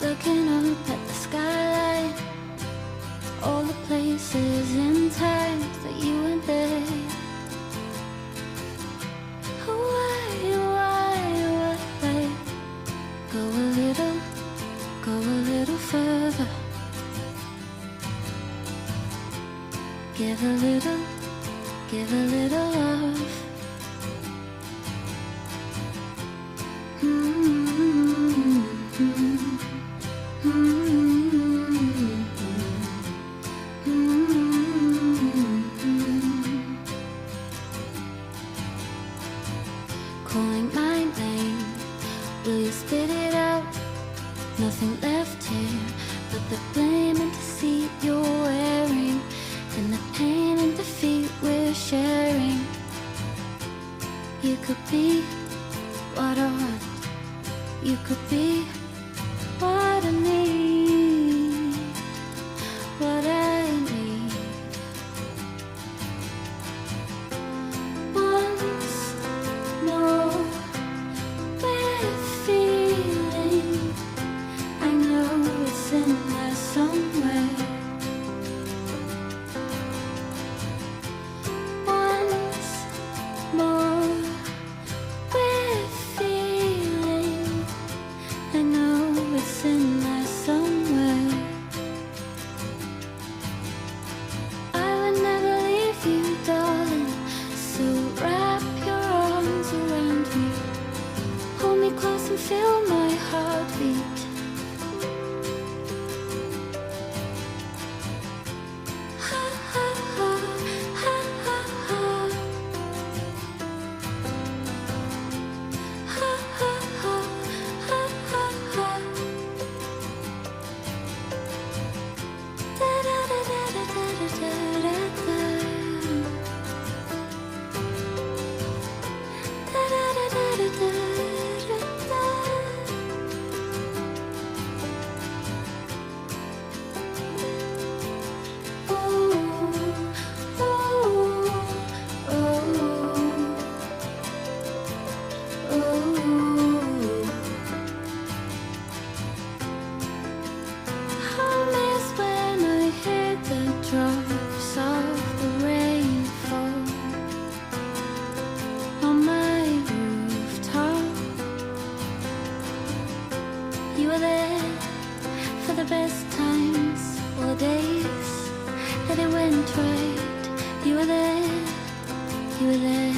looking up at the skyline, all the places and times that you went there. Why? Go a little further. Give a little love. Calling my name, will you spit it out? Nothing left here but the blame and deceit you're wearing, and the pain and defeat we're sharing. You could be what I want. You could be what I need. What I need. Once more, we're feeling. I know it's in there somewhere. Feel my heartbeat. Ha ha ha, ha ha ha. Ha ha ha, ha ha ha. Da da da da da da da da da. Da da da da da da. You were there for the best times, all the days that it went right. You were there, you were there.